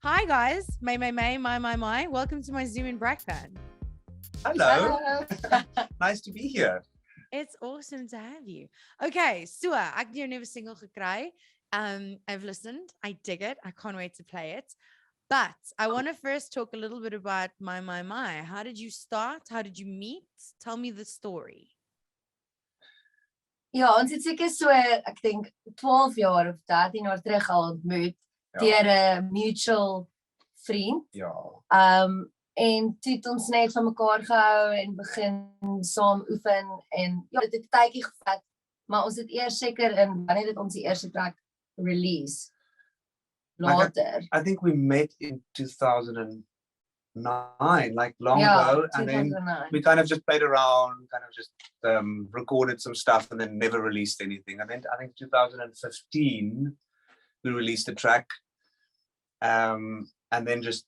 Hi guys, my. Welcome to my Zoom in Brackpan. Hello. Nice to be here. It's awesome to have you. Okay, so ek het jou nuwe single gekry. I've listened. I dig it. I can't wait to play it. But I want to first talk a little bit about my. How did you start? How did you meet? Tell me the story. Ja, ons het seker so, ek dink 12 jaar of 13 jaar terug al ontmoet deur 'n mutual vriend. Ja. En toe het ons net van mekaar gehou en begin saam oefen en ja, dit het 'n tydjie gevat, maar ons het eers seker in wanneer dit ons die eerste track release later. I think we met in 2009, like long ago, and 2009. then we kind of just played around, kind of just recorded some stuff, and then never released anything. And then I think 2015 we released a track, and then just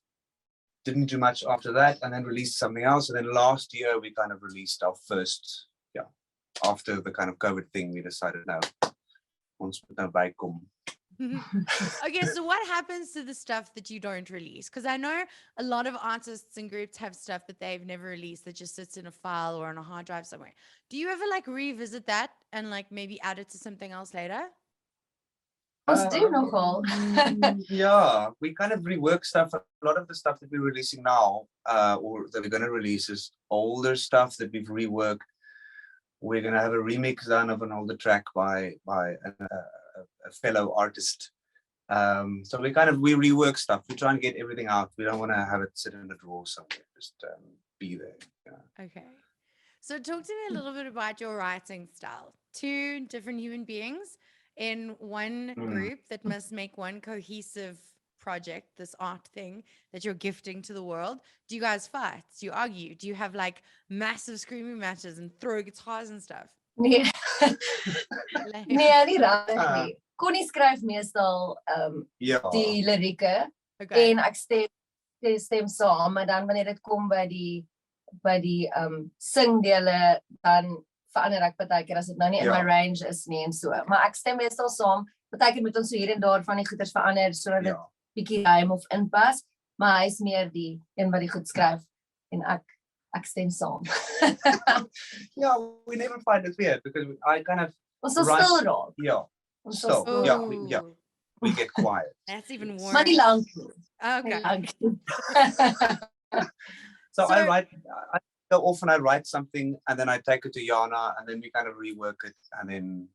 didn't do much after that, and then released something else. And then last year we kind of released our first, after the kind of COVID thing, we decided now, ons moet nou bykom. Okay, so what happens to the stuff that you don't release? Because I know a lot of artists and groups have stuff that they've never released that just sits in a file or on a hard drive somewhere. Do you ever like revisit that and like maybe add it to something else later? Ons doen nogal. Yeah, we kind of rework stuff. A lot of the stuff that we're releasing now, or that we're going to release, is older stuff that we've reworked. We're going to have a remix done of an older track by a fellow artist. So we rework stuff. We try and get everything out. We don't want to have it sit in a drawer somewhere. Just be there. Yeah. Okay. So talk to me a little bit about your writing style. Two different human beings in one group that must make one cohesive project, this art thing that you're gifting to the world. Do you guys fight? Do you argue? Do you have like massive screaming matches and throw guitars and stuff? Nee. Nee, nie regtig nie. Connie skryf meestal die lirieke en ek stem saam, maar dan wanneer dit kom by die singdele, dan verander ek partykeer as dit nou nie in my range is nie en so. Maar ek stem meestal saam. Partykeer moet ons so hier en daar van die goeters verander sodat dit bietjie rym of inpas, maar hy is meer die een wat die goed skryf en ek stem saam. Yeah, we never find it weird because I kind of ons sal stil raak. Yeah. So we get quiet. That's even worse. Maar nie lank nie. Okay. So I go off and I write something and then I take it to Jana and then we kind of rework it and then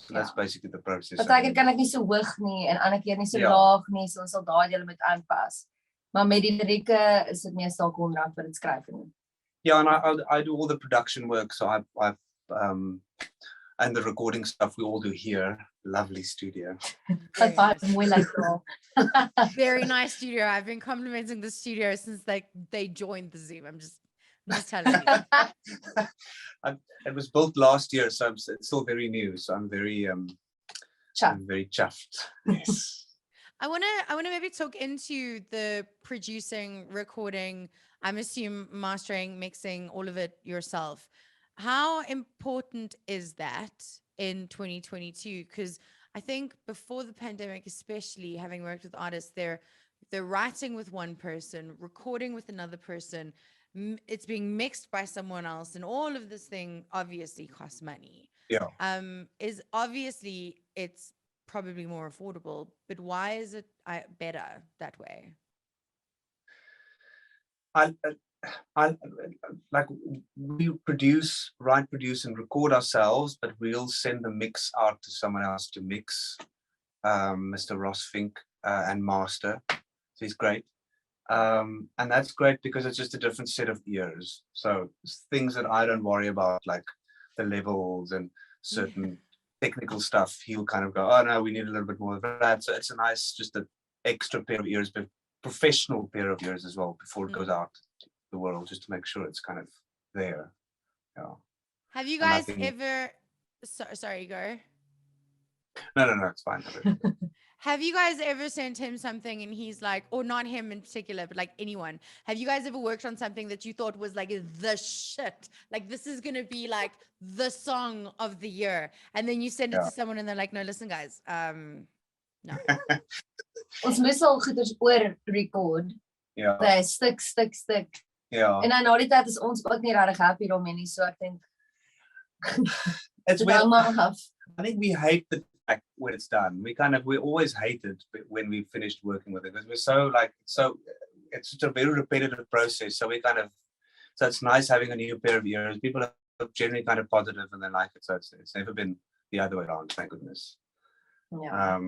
that's basically the process. Partykeer kan ek nie so hoog nie en ander keer nie so laag nie, so ons sal daai dele moet aanpas. Maar met die lirieke is dit meestal Konrad wat dit skryf en yeah, and I do all the production work, so I've and the recording stuff we all do here. Lovely studio. Very nice studio. I've been complimenting the studio since they joined the Zoom. I'm just telling you. It was built last year, so it's still very new. So I'm very chuffed. Yes. I wanna maybe talk into the producing, recording, I'm assuming mastering, mixing, all of it yourself. How important is that in 2022? Because I think before the pandemic, especially having worked with artists, they're writing with one person, recording with another person, it's being mixed by someone else, and all of this thing obviously costs money. Yeah. Is obviously it's probably more affordable, but why is it better that way? I like we write, produce, and record ourselves, but we'll send the mix out to someone else to mix, Mr. Ross Fink, and master. So he's great, and that's great because it's just a different set of ears. So things that I don't worry about, like the levels and certain technical stuff, he'll kind of go, oh no, we need a little bit more of that. So it's a nice, just an extra pair of ears, but professional pair of ears as well before it goes out to the world, just to make sure it's kind of there. Yeah. Have you guys ever? Sorry, go. No, it's fine. Have you guys ever sent him something and he's like, or not him in particular, but like anyone, have you guys ever worked on something that you thought was like the shit? Like this is going to be like the song of the year. And then you send it to someone and they're like, no, listen guys, no. Ons moes al goeders oor record. Ja. Hy stuk. Ja. En dan na die tyd is ons ook nie regtig happy daarmee nie, so ek dink it's weird. I think we hate the fact when it's done. We always hated when we finished working with it because we're so it's such a very repetitive process. So so it's nice having a new pair of ears. People are generally kind of positive and they like it. So it's never been the other way around, thank goodness. Yeah.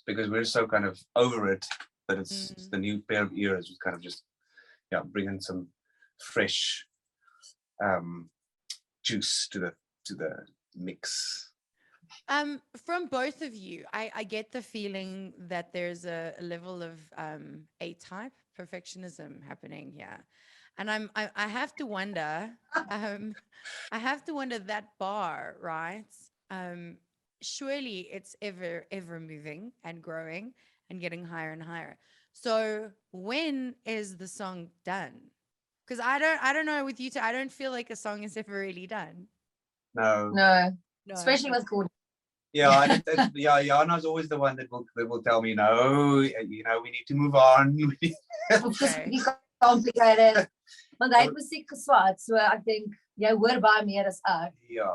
Because we're so kind of over it that it's the new pair of ears. We kind of just bringing some fresh juice to the mix. From both of you, I get the feeling that there's a level of A-type perfectionism happening here, and I have to wonder, that bar, right? Surely it's ever moving and growing and getting higher and higher. So when is the song done? Because I don't know with you two, I don't feel like a song is ever really done. No. Especially with Gordon. Yeah, Jana's always the one that will tell me, no, we need to move on. Okay. Complicated. Want hy het musiek geswat, so ek dink jy hoor baie meer as ek. Ja.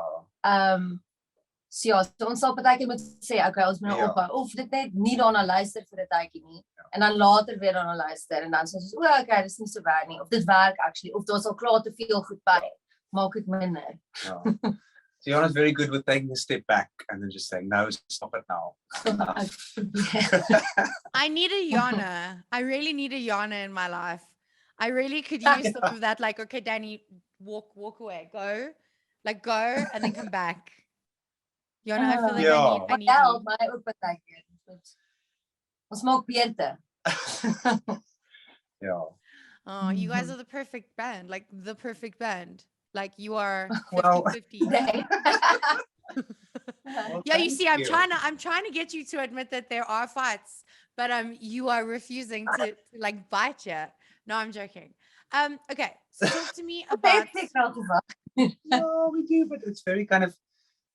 So ons sal partykeer moet sê, okay, ons moet nou ophou of dit net nie daarna luister vir 'n tydjie nie. En dan later weer daarna luister en dan sê ons, okay, dis nie so werk nie of dit werk actually of daar's al klaar te veel goed by. Maak dit minder. Ja. So Jana's very good with taking a step back and then just saying, no, stop it now. I need a Jana. I really need a Jana in my life. I really could use some of that. Like, okay, Danny, walk away, go, and then come back. Jana, I feel like I need help my ook partykeer. Ons maak beter. Yeah. Oh, you guys are the perfect band. Like the perfect band. Like you are 50-50. Yeah, you see, I'm trying to get you to admit that there are fights, but you are refusing to like bite you. No, I'm joking. Okay, so talk to me about. No, we do, but it's very kind of.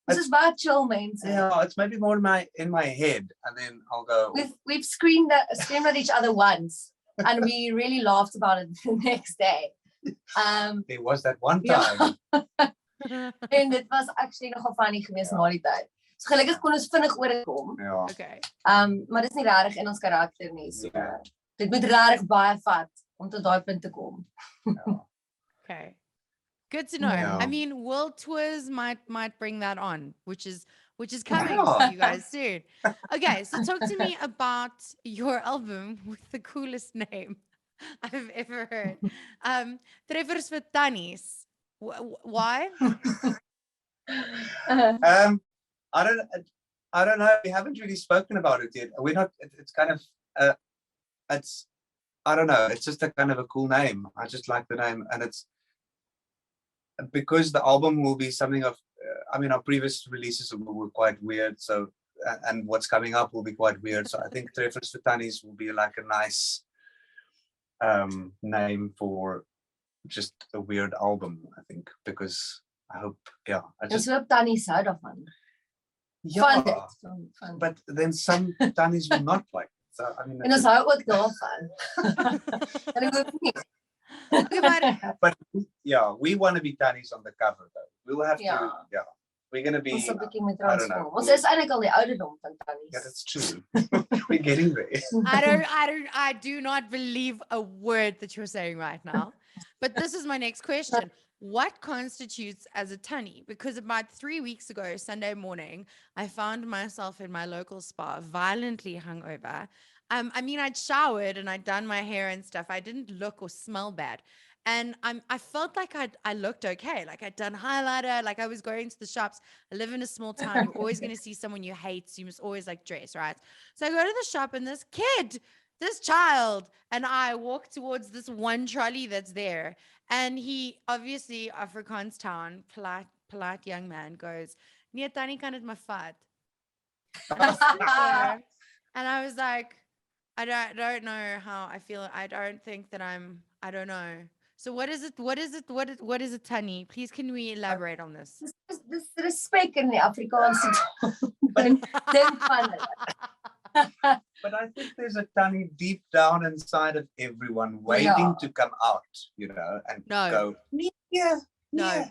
This is bad chill, man. Yeah, it's maybe more in my head, and then I'll go. We've screamed at each other once, and we really laughed about it the next day. There was that one time. En dit was actually nogal funny geweest na die tyd. So gelukkig kon ons vinnig oorkom. Ja. Okay. Maar dit is nie regtig in ons karakter nie. So dit moet regtig baie vat om tot daai punt te kom. Ja. Okay. Good to know. Yeah. I mean, world tours might bring that on, which is coming for you guys soon. Okay, so talk to me about your album with the coolest name I've ever heard. Treffers vir Tannies. Why? I don't know. We haven't really spoken about it yet. We're not. It's kind of. It's. I don't know. It's just a kind of a cool name. I just like the name, and it's because the album will be something of. I mean, our previous releases were quite weird. So, and what's coming up will be quite weird. So I think Treffers vir Tannies will be like a nice name for just a weird album, I think, because I hope, Ons hoop Tannies hou daarvan. Yeah, but then some Tannies will not like it. So, I mean, en ons hou ook daarvan. En ek hoop nie. But we want to be Tannies on the cover though. We'll have to, we're going to be, ons is eintlik al die ouderdom van Tannies. Yeah, that's true. We're getting there. I do not believe a word that you're saying right now. But this is my next question. What constitutes as a tannie? Because about 3 weeks ago, Sunday morning, I found myself in my local spa, violently hungover. I mean, I'd showered and I'd done my hair and stuff. I didn't look or smell bad. And I felt like I looked okay. Like I'd done highlighter, like I was going to the shops. I live in a small town. You're always going to see someone you hate. So you must always like dress, right? So I go to the shop and this child and I walk towards this one trolley that's there. And he, obviously, Afrikaans town, polite young man goes, "Nee, Tannie kan dit maar vat." And I was like, I don't know how I feel. I don't think that I don't know. So what is it? What is a tannie? Please, can we elaborate on this? Dis respek in die Afrikaanse taal. Dink van dit. But But I think there's a Tanny deep down inside of everyone waiting to come out, and go, yeah, No.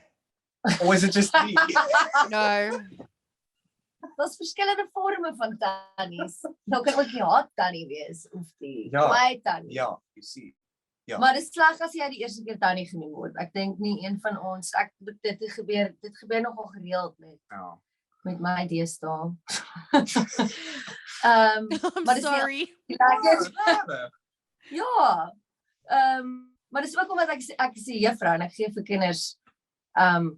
Or is it just me? No. Daar's verskillende forme van tannies. Nou kan ook die hot tannie wees of die quiet tannie. Ja, you see. Ja. Maar dit is sleg as jy die eerste keer tannie genoem word. Ek dink nie een van ons, dit gebeur nogal gereeld met my deesdae. I'm sorry. Ja. Maar dis ook omdat ek is 'n juffrou en ek gee vir kinders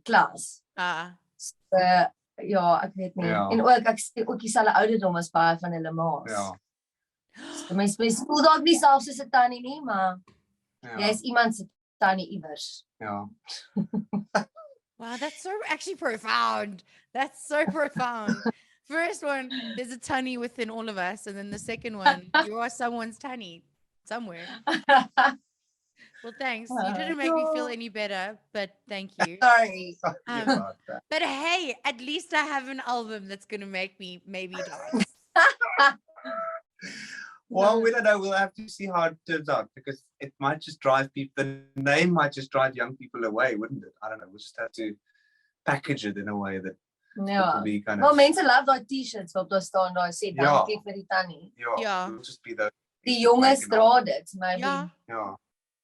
klas. So, ja, ek weet nie. En ook ek sê ook dieselfde ouderdom as baie van hulle ma's. Ja. So mens voel dalk nie selfs soos 'n tannie nie, maar jy is iemand se tannie iewers. Ja. Wow, that's so actually profound. That's so profound. First one, there's a tannie within all of us, and then the second one, you are someone's tannie somewhere. Well, thanks. You didn't make me feel any better, but thank you. Sorry. But hey, at least I have an album that's going to make me maybe dance. Well, we don't know. We'll have to see how it turns out, because it might just drive people. The name might just drive young people away, wouldn't it? I don't know. We'll just have to package it in a way that will be kind of. Well, mense love daai t-shirts wat daar staan, daar sê dankie vir die tannie. Yeah. It'll just be the. Die jonges dra dit, maybe.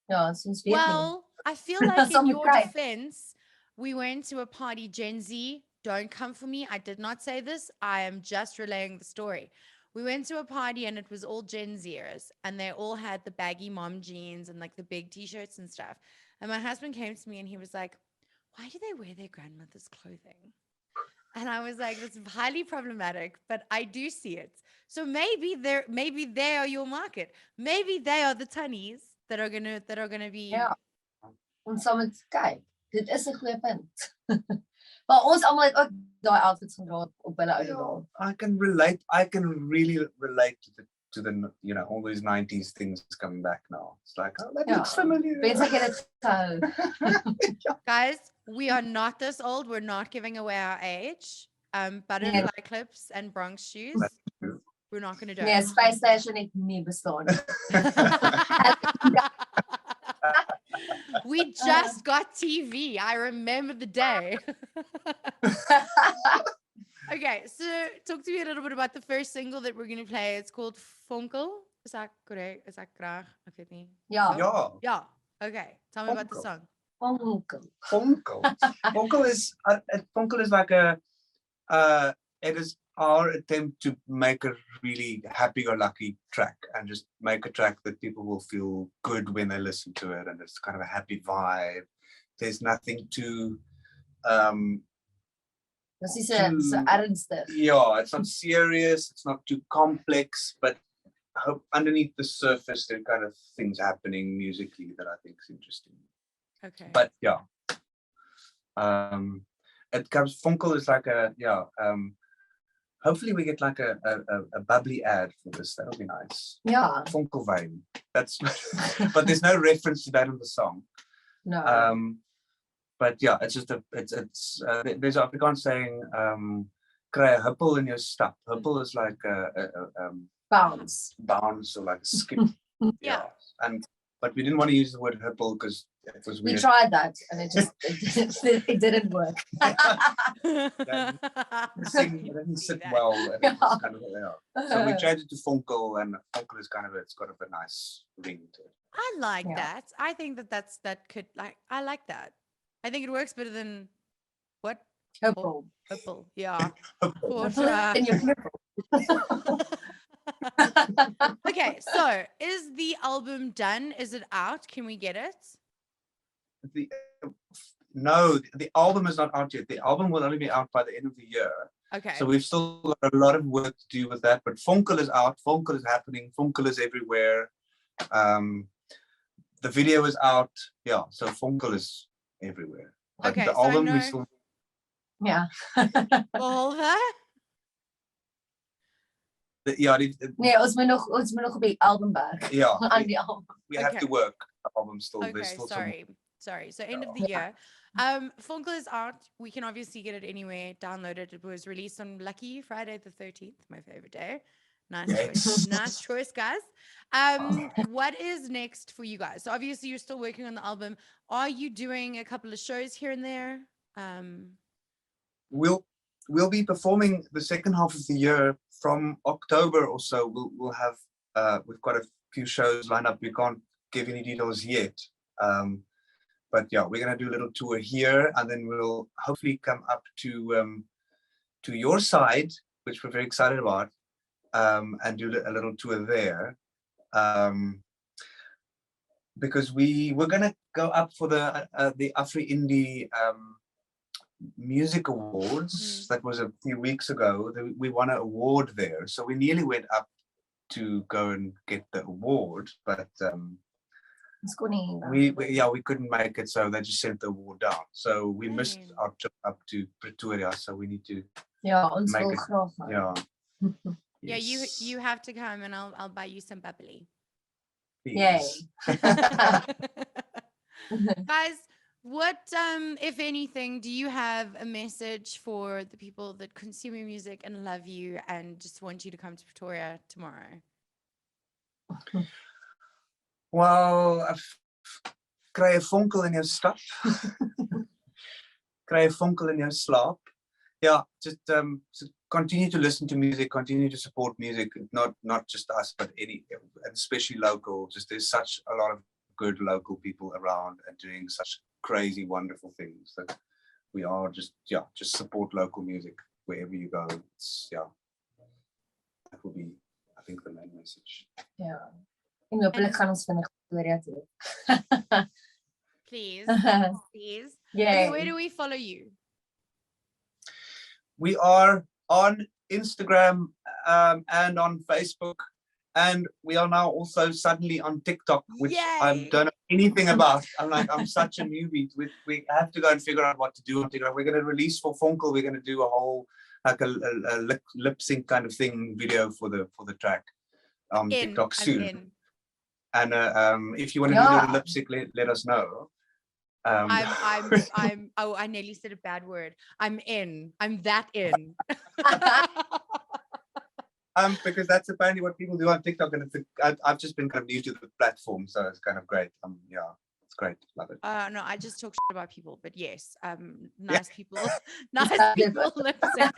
Yeah, soms weet well, I feel like in your defense, we went to a party, Gen Z, don't come for me. I did not say this. I am just relaying the story. We went to a party and it was all Gen Zers, and they all had the baggy mom jeans and like the big t-shirts and stuff. And my husband came to me and he was like, why do they wear their grandmother's clothing? And I was like, that's highly problematic, but I do see it. So maybe they are your market. Maybe they are the tannies that are gonna be. Ja. Ons sal moet kyk. Dit is 'n goeie punt. Maar ons almal het ook daai outfits gedra op hulle ouderdom. I can really relate to the all these 90s things coming back now. It's like, oh, that looks familiar. Wens ek het dit gehou. Guys, we are not this old. We're not giving away our age. Butterfly clips and Bronx shoes. We're not going to do it. Nee, Space Station het nie bestaan. We just got TV. I remember the day. Okay, so talk to me a little bit about the first single that we're going to play. It's called Vonkel. Is that correct? Is that graag? Ek weet nie. Ja. Yeah. Okay. Tell me about the song. Vonkel is like it is our attempt to make a really happy-go-lucky track and just make a track that people will feel good when they listen to it, and it's kind of a happy vibe. There's nothing too Dis is so ernstig. Yeah, it's not serious, it's not too complex, but I hope underneath the surface there are kind of things happening musically that I think is interesting. Okay. But yeah. It comes Vonkel is like hopefully we get like a bubbly ad for this. That'll be nice. Yeah. Vonkel wine. That's but there's no reference to that in the song. No. But yeah, it's just there's an Afrikaans saying kry 'n huppel in your stap. Huppel is like a bounce or like a skip. Yeah. But we didn't want to use the word huppel because it was weird. We tried that and it didn't work. It didn't sit well. And it was kind of, so we changed it to Vonkel, and Vonkel is kind of it's got a nice ring to it. I like that. I think that could I like that. I think it works better than what? Huppel. Huppel. Yeah. In your nipple. Okay, so is the album done? Is it out? Can we get it? No, the album is not out yet. The album will only be out by the end of the year. Okay. So we've still got a lot of work to do with that. But Vonkel is out. Vonkel is happening. Vonkel is everywhere. The video is out. Yeah, so Vonkel is everywhere. But okay, the album so we still. Yeah. Volva? Nee, ons moet nog op die album werk. Yeah. Aan die album. We have to work. The album still. Okay, There's still sorry. So end of the year. Vonkel is out. We can obviously get it anywhere. Download it. It was released on Lucky Friday the 13th, my favorite day. Nice choice. Nice choice, guys. What is next for you guys? So obviously you're still working on the album. Are you doing a couple of shows here and there? We'll be performing the second half of the year from October or so. We'll have we've got a few shows lined up. We can't give any details yet. But yeah, we're gonna do a little tour here, and then we'll hopefully come up to your side, which we're very excited about, and do a little tour there. Because we were gonna go up for the Afri Indie Music Awards. That was a few weeks ago. We won an award there, so we nearly went up to go and get the award, but we couldn't make it, so they just sent the award down. So we missed our trip up to Pretoria, so we need to make it. Yeah, you have to come, and I'll buy you some bubbly. Yay. Guys, what if anything, do you have a message for the people that consume your music and love you and just want you to come to Pretoria tomorrow? Well, kry 'n vonkel in jou stap. Kry 'n vonkel in jou slaap. Yeah, just continue to listen to music, continue to support music, not just us, but especially local. Just there's such a lot of good local people around and doing such crazy, wonderful things that we are just support local music wherever you go. That will be, I think, the main message. Yeah. En hopelijk gaan ons vinnig Pretoria toe. Please. Yeah. Okay, where do we follow you? We are on Instagram and on Facebook, and we are now also suddenly on TikTok, which I don't know anything about. I'm such a newbie. We have to go and figure out what to do on TikTok. We're going to release for Vonkel. We're going to do a whole like a lip sync kind of thing video for the track on TikTok soon. And if you want to do a little lip sync, let us know. I nearly said a bad word. I'm that in. Because that's apparently what people do on TikTok, and I've just been kind of new to the platform, so it's kind of great. It's great. Love it. No, I just talk shit about people, but yes, nice people, nice people lip sync.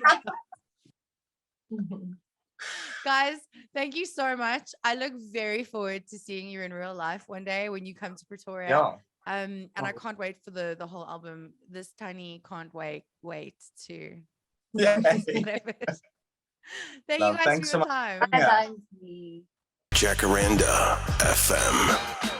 Guys, thank you so much. I look very forward to seeing you in real life one day when you come to Pretoria. Yeah. And I can't wait for the whole album. This tiny can't wait to. Yeah. Thank you guys for your time. Bye. Jacaranda FM.